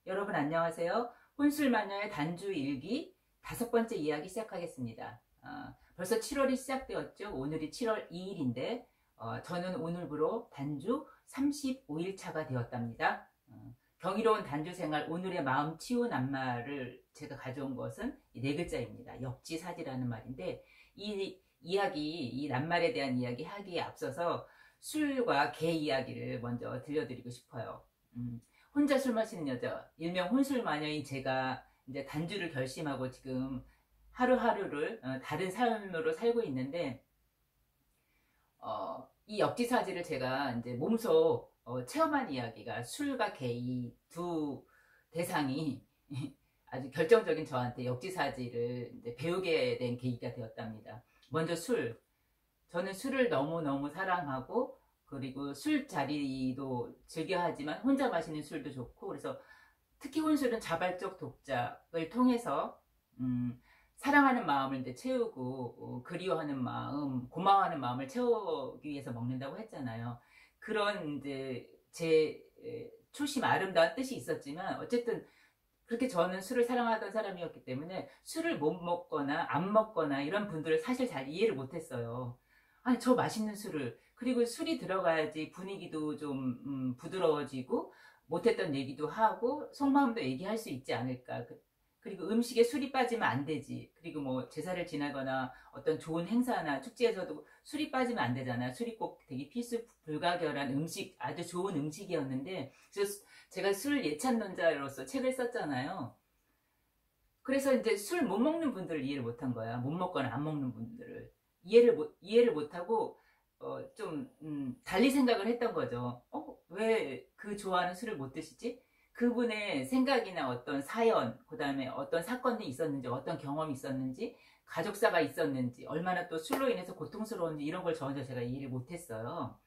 여러분 안녕하세요. 혼술마녀의 단주 일기 5번째 이야기 시작하겠습니다. 벌써 7월이 시작되었죠. 오늘이 7월 2일인데 저는 오늘부로 단주 35일 차가 되었답니다. 경이로운 단주 생활 오늘의 마음 치유 낱말을 제가 가져온 것은 네 글자입니다. 역지사지라는 말인데 이 이야기, 이 낱말에 대한 이야기 하기에 앞서서 술과 개 이야기를 먼저 들려드리고 싶어요. 혼자 술 마시는 여자, 일명 혼술마녀인 제가 이제 단주를 결심하고 지금 하루하루를 다른 삶으로 살고 있는데, 이 역지사지를 제가 이제 몸소 체험한 이야기가 술과 개 이 두 대상이 아주 결정적인 저한테 역지사지를 이제 배우게 된 계기가 되었답니다. 먼저 술. 저는 술을 너무너무 사랑하고 그리고 술자리도 즐겨 하지만 혼자 마시는 술도 좋고, 그래서 특히 혼술은 자발적 독작을 통해서 사랑하는 마음을 이제 채우고 그리워하는 마음, 고마워하는 마음을 채우기 위해서 먹는다고 했잖아요. 그런 이제 제 초심 아름다운 뜻이 있었지만 어쨌든 그렇게 저는 술을 사랑하던 사람이었기 때문에 술을 못 먹거나 안 먹거나 이런 분들을 사실 잘 이해를 못했어요. 아니 저 맛있는 술을, 그리고 술이 들어가야지 분위기도 좀 부드러워지고 못했던 얘기도 하고 속마음도 얘기할 수 있지 않을까. 그리고 음식에 술이 빠지면 안 되지. 그리고 뭐 제사를 지나거나 어떤 좋은 행사나 축제에서도 술이 빠지면 안 되잖아요. 술이 꼭 되게 필수 불가결한 음식, 아주 좋은 음식이었는데, 그래서 제가 술 예찬론자로서 책을 썼잖아요. 그래서 이제 술 못 먹는 분들을 이해를 못한 거야. 못 먹거나 안 먹는 분들을 이해를 못하고 달리 생각을 했던 거죠. 왜 그 좋아하는 술을 못 드시지? 그분의 생각이나 어떤 사연, 그 다음에 어떤 사건이 있었는지, 어떤 경험이 있었는지, 가족사가 있었는지, 얼마나 또 술로 인해서 고통스러운지, 이런 걸 전혀 제가 이해를 못했어요.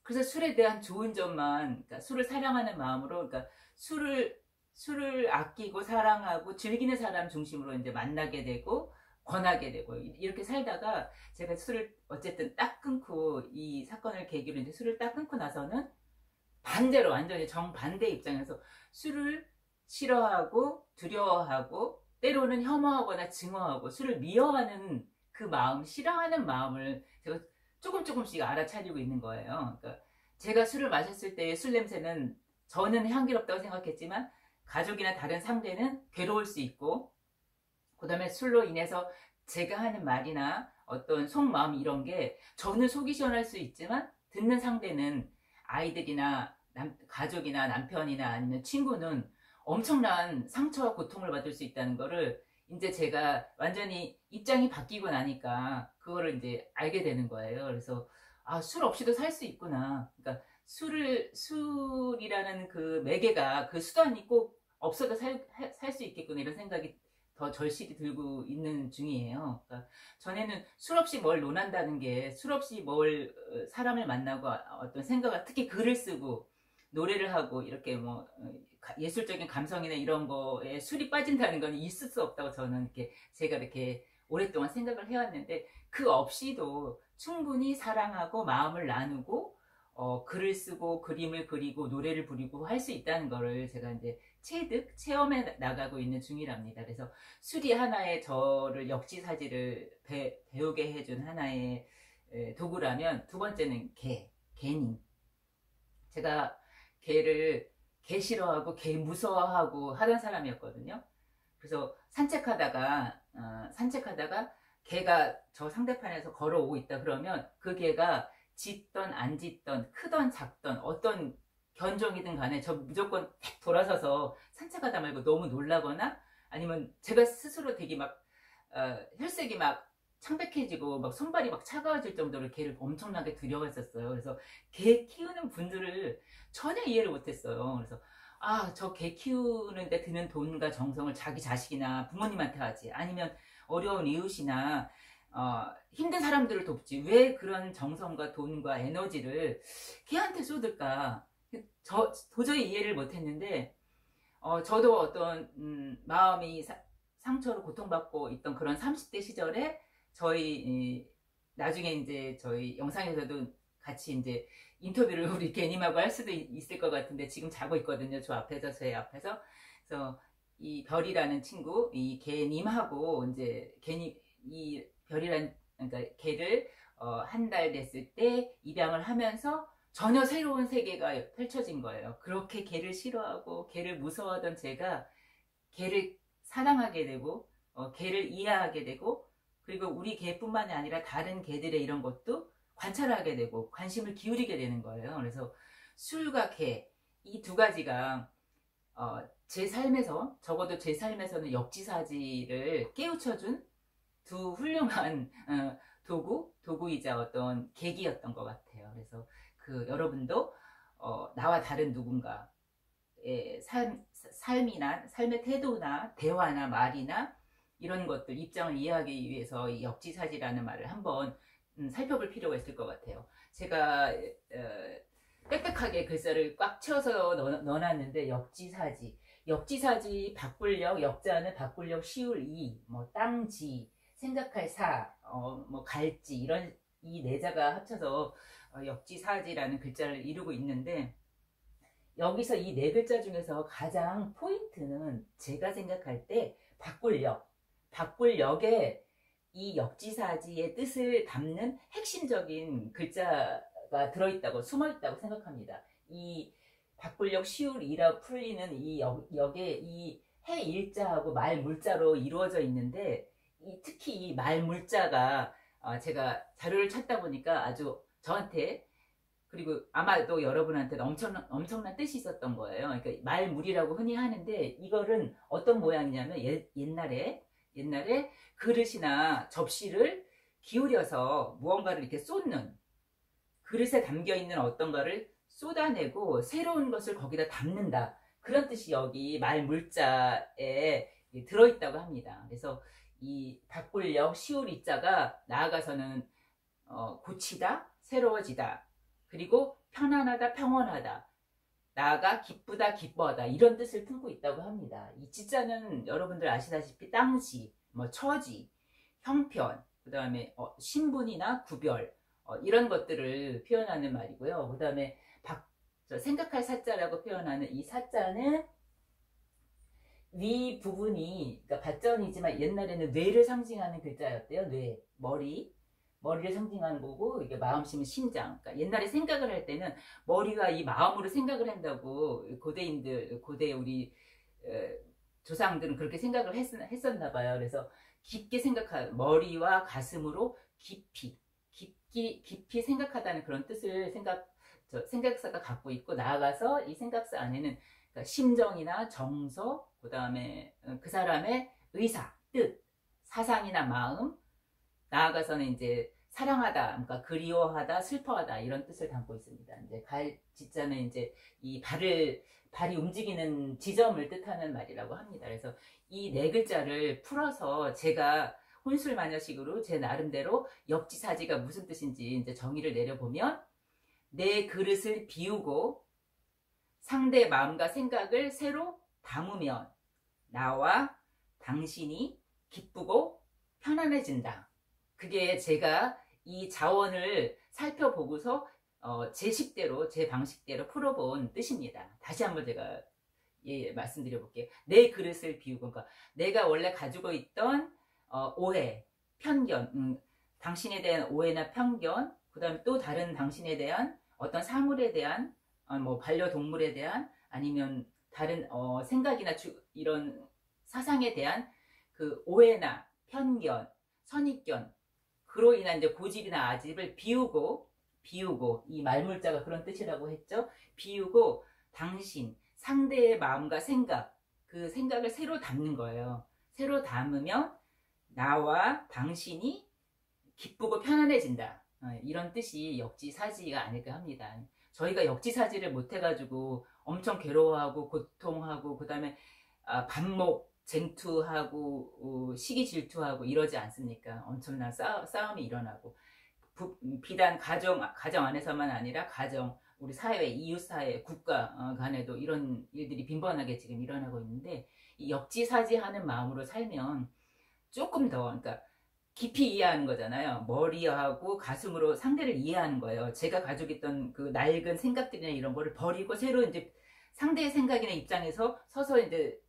그래서 술에 대한 좋은 점만, 그러니까 술을 사랑하는 마음으로, 그러니까 술을 아끼고 사랑하고 즐기는 사람 중심으로 이제 만나게 되고 권하게 되고 이렇게 살다가, 제가 술을 어쨌든 딱 끊고, 이 사건을 계기로 이제 술을 딱 끊고 나서는 반대로 완전히 정반대 입장에서 술을 싫어하고 두려워하고 때로는 혐오하거나 증오하고 술을 미워하는 그 마음, 싫어하는 마음을 제가 조금씩 알아차리고 있는 거예요. 그러니까 제가 술을 마셨을 때의 술 냄새는 저는 향기롭다고 생각했지만 가족이나 다른 상대는 괴로울 수 있고, 그 다음에 술로 인해서 제가 하는 말이나 어떤 속마음 이런 게 저는 속이 시원할 수 있지만 듣는 상대는 아이들이나 가족이나 남편이나 아니면 친구는 엄청난 상처와 고통을 받을 수 있다는 거를 이제 제가 완전히 입장이 바뀌고 나니까 그거를 이제 알게 되는 거예요. 그래서 술 없이도 살 수 있구나. 그러니까 술이라는 그 매개가, 그 수단이 꼭 없어도 살 수 있겠구나, 이런 생각이 더 절실히 들고 있는 중이에요. 그러니까 전에는 술 없이 뭘 논한다는 게, 술 없이 뭘 사람을 만나고 어떤 생각을, 특히 글을 쓰고 노래를 하고 이렇게 뭐 예술적인 감성이나 이런 거에 술이 빠진다는 건 있을 수 없다고 저는 제가 이렇게 오랫동안 생각을 해왔는데, 그 없이도 충분히 사랑하고 마음을 나누고 글을 쓰고 그림을 그리고 노래를 부르고 할 수 있다는 거를 제가 이제 체험해 나가고 있는 중이랍니다. 그래서 술이 하나의 저를 역지사지를 배우게 해준 하나의 도구라면, 두 번째는 개님. 제가 개 싫어하고 개 무서워하고 하던 사람이었거든요. 그래서 산책하다가 개가 저 상대편에서 걸어오고 있다 그러면 그 개가 짖던 안 짖던 크던 작던 어떤 견종이든 간에 저 무조건 탁 돌아서서 산책하다 말고 너무 놀라거나, 아니면 제가 스스로 되게 막 혈색이 막 창백해지고 막 손발이 막 차가워질 정도로 개를 엄청나게 두려워했었어요. 그래서 개 키우는 분들을 전혀 이해를 못했어요. 그래서 저 개 키우는데 드는 돈과 정성을 자기 자식이나 부모님한테 하지, 아니면 어려운 이웃이나 힘든 사람들을 돕지, 왜 그런 정성과 돈과 에너지를 걔한테 쏟을까? 도저히 이해를 못했는데, 저도 어떤 마음이 상처로 고통받고 있던 그런 30대 시절에 나중에 이제 저희 영상에서도 같이 이제 인터뷰를 우리 개님하고 할 수도 있을 것 같은데 지금 자고 있거든요. 저 앞에서, 제 앞에서. 그래서 이 별이라는 친구, 이 개님하고 이제 개님, 이 별이란, 그러니까 개를 한 달 됐을 때 입양을 하면서 전혀 새로운 세계가 펼쳐진 거예요. 그렇게 개를 싫어하고 개를 무서워하던 제가 개를 사랑하게 되고 개를 이해하게 되고, 그리고 우리 개뿐만이 아니라 다른 개들의 이런 것도 관찰하게 되고 관심을 기울이게 되는 거예요. 그래서 술과 개, 이 두 가지가 제 삶에서, 적어도 제 삶에서는 역지사지를 깨우쳐준 두 훌륭한 도구이자 어떤 계기였던 것 같아요. 그래서 여러분도 나와 다른 누군가의 삶이나 삶의 태도나 대화나 말이나 이런 것들, 입장을 이해하기 위해서 이 역지사지라는 말을 한번 살펴볼 필요가 있을 것 같아요. 제가 빽빽하게 글자를 꽉 채워서 넣어놨는데, 역지사지, 바꿀력, 역자는 바꿀력, 시울 이, 뭐 땅지, 생각할 사, 뭐 갈지, 이런 이 네 자가 합쳐서 역지사지라는 글자를 이루고 있는데, 여기서 이 네 글자 중에서 가장 포인트는 제가 생각할 때 바꿀력에 이 역지사지의 뜻을 담는 핵심적인 글자가 들어있다고, 숨어있다고 생각합니다. 이 바꿀력 시울이라 풀리는 이 역에 이 해 일자하고 말 물자로 이루어져 있는데, 특히 이 말 물자가 제가 자료를 찾다 보니까 아주 저한테, 그리고 아마도 여러분한테도 엄청난 뜻이 있었던 거예요. 그러니까 말물이라고 흔히 하는데, 이거는 어떤 모양이냐면 옛날에 그릇이나 접시를 기울여서 무언가를 이렇게 쏟는, 그릇에 담겨있는 어떤가를 쏟아내고 새로운 것을 거기다 담는다, 그런 뜻이 여기 말물자에 들어있다고 합니다. 그래서 이 바꿀력 시울 이자가 나아가서는 고치다, 새로워지다, 그리고 편안하다, 평온하다, 나아가 기쁘다, 기뻐하다, 이런 뜻을 품고 있다고 합니다. 이 지자는 여러분들 아시다시피 땅지, 뭐 처지, 형편, 그 다음에 신분이나 구별, 이런 것들을 표현하는 말이고요. 그 다음에 생각할 사자라고 표현하는 이 사자는 위 부분이, 그러니까 받전이지만 옛날에는 뇌를 상징하는 글자였대요. 뇌, 머리를 상징하는 거고, 이게 마음심은 심장. 그러니까 옛날에 생각을 할 때는 머리가 이 마음으로 생각을 한다고 고대 우리 조상들은 그렇게 생각을 했었나 봐요. 그래서 깊게 생각하는, 머리와 가슴으로 깊이 생각하다는 그런 뜻을 생각사가 갖고 있고, 나아가서 이 생각사 안에는 그러니까 심정이나 정서, 그 다음에 그 사람의 의사, 뜻, 사상이나 마음, 나아가서는 이제 사랑하다, 그러니까 그리워하다, 슬퍼하다, 이런 뜻을 담고 있습니다. 이제 지자는 이제 이 발이 움직이는 지점을 뜻하는 말이라고 합니다. 그래서 이 네 글자를 풀어서 제가 혼술마녀식으로 제 나름대로 역지사지가 무슨 뜻인지 이제 정의를 내려보면, 내 그릇을 비우고 상대의 마음과 생각을 새로 담으면 나와 당신이 기쁘고 편안해진다. 그게 제가 이 자원을 살펴보고서 제 식대로, 제 방식대로 풀어본 뜻입니다. 다시 한번 제가 말씀드려 볼게요. 내 그릇을 비우고, 그러니까 내가 원래 가지고 있던 오해, 편견, 당신에 대한 오해나 편견, 그 다음에 또 다른 당신에 대한 어떤 사물에 대한, 뭐 반려동물에 대한, 아니면 다른 생각이나 이런 사상에 대한 그 오해나 편견, 선입견, 그로 인한 이제 고집이나 아집을 비우고, 이 말물자가 그런 뜻이라고 했죠. 비우고 당신, 상대의 마음과 생각, 그 생각을 새로 담는 거예요. 새로 담으면 나와 당신이 기쁘고 편안해진다. 이런 뜻이 역지사지가 아닐까 합니다. 저희가 역지사지를 못해가지고 엄청 괴로워하고 고통하고, 그 다음에 반목 쟁투하고 시기 질투하고 이러지 않습니까? 엄청난 싸움이 일어나고, 비단 가정 안에서만 아니라 우리 사회, 이웃사회, 국가 간에도 이런 일들이 빈번하게 지금 일어나고 있는데, 이 역지사지하는 마음으로 살면 조금 더, 그러니까 깊이 이해하는 거잖아요. 머리하고 가슴으로 상대를 이해하는 거예요. 제가 가지고 있던 그 낡은 생각들이나 이런 거를 버리고 새로 이제 상대의 생각이나 입장에서 서서 이제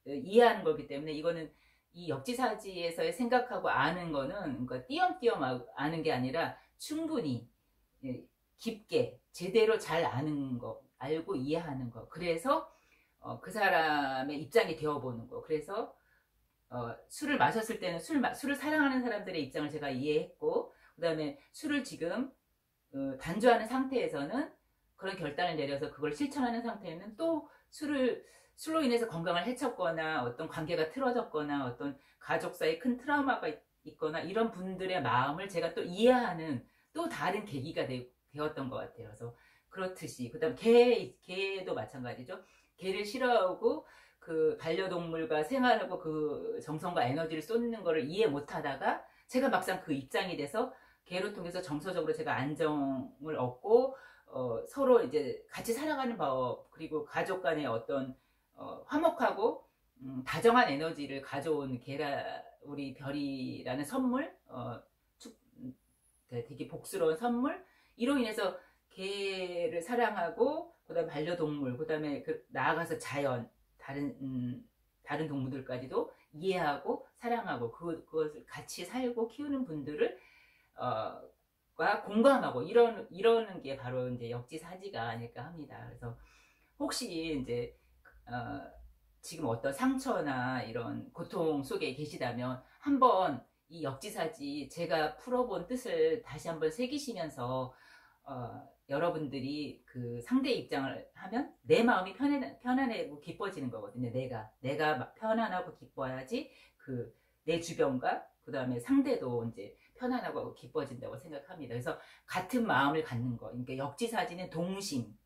이해하는 거기 때문에 이거는 이 역지사지에서의 생각하고 아는 거는 그러니까 띄엄띄엄 아는 게 아니라 충분히 깊게 제대로 잘 아는 거, 알고 이해하는 거. 그래서 그 사람의 입장이 되어보는 거. 그래서 술을 마셨을 때는 술을 사랑하는 사람들의 입장을 제가 이해했고, 그 다음에 술을 지금 단주하는 상태에서는 그런 결단을 내려서 그걸 실천하는 상태에는 또 술로 인해서 건강을 해쳤거나 어떤 관계가 틀어졌거나 어떤 가족 사이에 큰 트라우마가 있거나 이런 분들의 마음을 제가 또 이해하는 또 다른 계기가 되었던 것 같아요. 그래서 그렇듯이 그 다음 개도 마찬가지죠. 개를 싫어하고 그 반려동물과 생활하고 그 정성과 에너지를 쏟는 거를 이해 못하다가 제가 막상 그 입장이 돼서 개를 통해서 정서적으로 제가 안정을 얻고 서로 이제 같이 살아가는 법, 그리고 가족 간의 어떤 화목하고 다정한 에너지를 가져온 우리 별이라는 선물, 되게 복스러운 선물, 이로 인해서 개를 사랑하고 그다음 반려동물, 그다음에 나아가서 자연, 다른 동물들까지도 이해하고 사랑하고 그것을 같이 살고 키우는 분들을 과 공감하고 이러는 게 바로 이제 역지사지가 아닐까 합니다. 그래서 혹시 이제 지금 어떤 상처나 이런 고통 속에 계시다면 한번 이 역지사지 제가 풀어본 뜻을 다시 한번 새기시면서 여러분들이 그 상대 입장을 하면 내 마음이 편안하고 기뻐지는 거거든요. 내가 편안하고 기뻐야지 내 주변과 그 다음에 상대도 이제 편안하고 기뻐진다고 생각합니다. 그래서 같은 마음을 갖는 거, 그러니까 역지사지는 동심,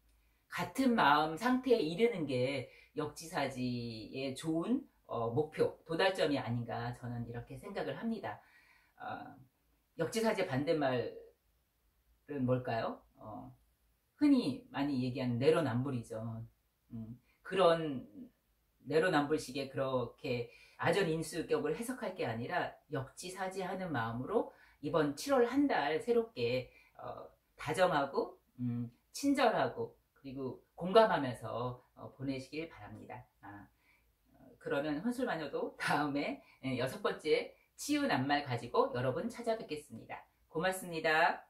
같은 마음 상태에 이르는 게 역지사지의 좋은 목표, 도달점이 아닌가 저는 이렇게 생각을 합니다. 역지사지의 반대말은 뭘까요? 흔히 많이 얘기하는 내로남불이죠. 그런 내로남불식의 그렇게 아전인수격을 해석할 게 아니라 역지사지하는 마음으로 이번 7월 한 달 새롭게 다정하고 친절하고 그리고 공감하면서 보내시길 바랍니다. 그러면 혼술마녀도 다음에 6번째 치유 낱말 가지고 여러분 찾아뵙겠습니다. 고맙습니다.